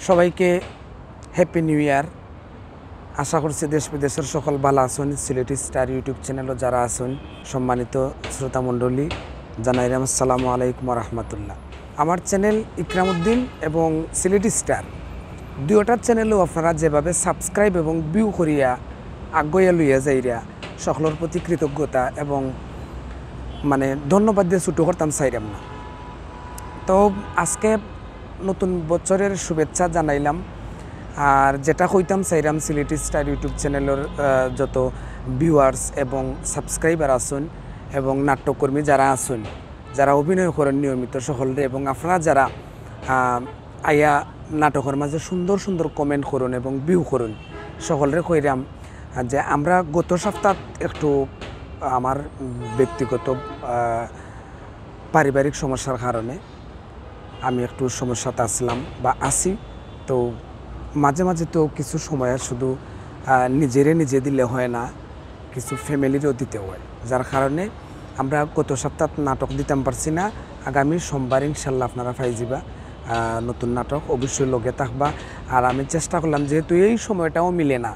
সবাইকে happy new year. আশা করছি দেশ বিদেশের সকল ভালো আছেন। সিলেটি স্টার ইউটিউব চ্যানেলও যারা আছেন সম্মানিত শ্রোতামণ্ডলী, জানাইলাম আসসালামু আলাইকুম রহমতুল্লাহ। আমার চ্যানেল ইকরামউদ্দিন এবং সিলেটি স্টার দুইটার চ্যানেলও আপনারা যেভাবে সাবস্ক্রাইব এবং ভিউ করিয়া আগুয়া লইয়া যাইরা সকলের প্রতি কৃতজ্ঞতা এবং ধন্যবাদ দিয়ে ছুটো করতাম চাইলাম না। তো আজকে নতুন বছরের শুভেচ্ছা জানাইলাম। আর যেটা কইতাম চাইলাম, সিলেটি স্টার ইউটিউব চ্যানেলের যত ভিউয়ার্স এবং সাবস্ক্রাইবার আছেন এবং নাট্যকর্মী যারা আছেন, যারা অভিনয় করেন নিয়মিত সকলরে, এবং আপনারা যারা আইয়া নাটকের মাঝে সুন্দর সুন্দর কমেন্ট করুন এবং ভিউ করুন, সকলরে কইরাম যে আমরা গত সপ্তাহ একটু আমার ব্যক্তিগত পারিবারিক সমস্যার কারণে আমি একটু সমস্যাতে আসলাম বা আসি। তো মাঝে মাঝে তো কিছু সময় শুধু নিজে দিলে হয় না, কিছু ফ্যামিলিরও দিতে হয়, যার কারণে আমরা গত সপ্তাহ নাটক দিতাম পারছি না। আগামী সোমবার ইনশাল্লাহ আপনারা পাই যাবা নতুন নাটক, অবশ্যই লগে থাকবা। আর আমি চেষ্টা করলাম, যেহেতু এই সময়টাও মিলে না,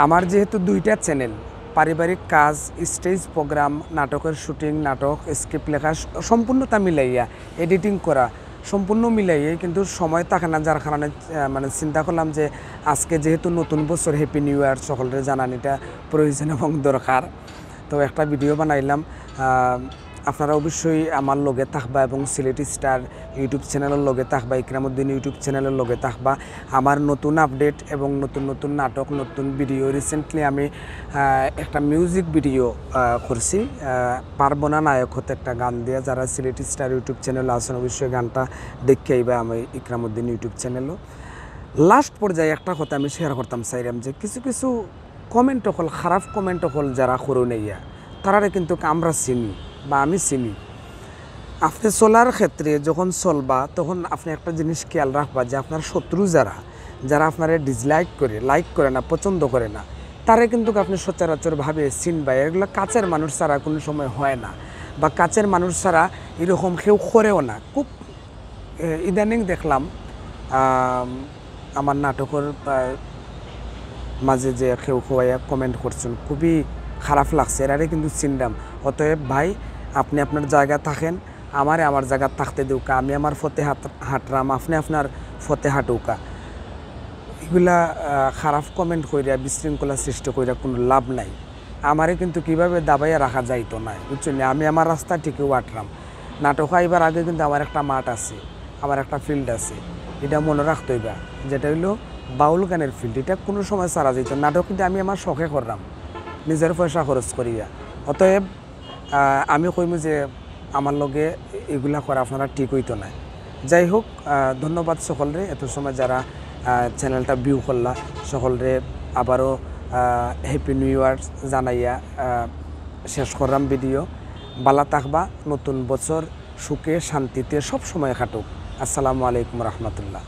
আমার যেহেতু দুইটা চ্যানেল, পারিবারিক কাজ, স্টেজ প্রোগ্রাম, নাটকের শুটিং, নাটক স্ক্রিপ্ট লেখা সম্পূর্ণতা মিলাইয়া, এডিটিং করা সম্পূর্ণ মিলাইয়ে কিন্তু সময় থাকে না, যার কারণে চিন্তা করলাম যে আজকে যেহেতু নতুন বছর, হ্যাপি নিউ ইয়ার সকলের জানানিটা প্রয়োজন এবং দরকার। তো একটা ভিডিও বানাইলাম। আপনারা অবশ্যই আমার লগে থাকবা এবং সিলেটি স্টার ইউটিউব চ্যানেলের লগে থাকবা, ইকরামউদ্দিন ইউটিউব চ্যানেলের লগে থাকবা। আমার নতুন আপডেট এবং নতুন নাটক, নতুন ভিডিও, রিসেন্টলি আমি একটা মিউজিক ভিডিও করছি, পারবো না নায়ক হতে, একটা গান দিয়ে। যারা সিলেটি স্টার ইউটিউব চ্যানেলে আছেন অবশ্যই গানটা দেখে আইবা আমি ইকরামউদ্দিন ইউটিউব চ্যানেলও। লাস্ট পর্যায়ে একটা কথা আমি শেয়ার করতাম চাইলাম, যে কিছু কমেন্ট হল, খারাপ কমেন্ট হল যারা করুন ইয়া, তারারে কিন্তু আমরা চিনি বা আমি চিনি। আপনি চলার ক্ষেত্রে যখন চলবা, তখন আপনি একটা জিনিস খেয়াল রাখবা, যে আপনার শত্রু যারা আপনারে ডিসলাইক করে, লাইক করে না, পছন্দ করে না, তারা কিন্তু আপনি সচরাচরভাবে চিনবা। এগুলো কাছের মানুষ ছাড়া কোনো সময় হয় না, বা কাছের মানুষ ছাড়া এরকম কেউ করেও না। খুব ইদানিং দেখলাম আমার নাটকের মাঝে যে কেউ খোয়াইয়া কমেন্ট করছেন, খুবই খারাপ লাগছে। এরারে কিন্তু চিনলাম। অতএব ভাই, আপনি আপনার জায়গা থাকেন, আমার জায়গা থাকতে দেউকা, আমি আমার ফতে হাঁটরাম, আপনি আপনার ফতে হাঁটুকা। এগুলা খারাপ কমেন্ট কইরা বিশৃঙ্খলা সৃষ্টি কইরা কোনো লাভ নাই। আমারে কিন্তু কীভাবে দাবাইয়া রাখা যাইতো না, বুঝছেন? আমি আমার রাস্তা ঠিকই হাঁটরাম। নাটক আইবার আগে কিন্তু আমার একটা মাঠ আছে, আমার একটা ফিল্ড আছে, এটা মনে রাখতে হইবা, যেটা হইলো বাউল গানের ফিল্ড। এটা কোনো সময় ছাড়া যেত। নাটক কিন্তু আমি আমার শখে করলাম, নিজের পয়সা খরচ করিয়া। অতএব আমি কইমু যে আমার লগে এগুলা করা আপনারা ঠিক হইতো না। যাই হোক, ধন্যবাদ সকলরে, এত সময় যারা চ্যানেলটা ভিউ করলা, সকলরে আবারও হ্যাপি নিউ ইয়ার জানাইয়া শেষ করলাম ভিডিও। বালা থাকবা, নতুন বছর সুখে শান্তিতে সব সময় কাটুক। আসসালামু আলাইকুম রহমতুল্লাহ।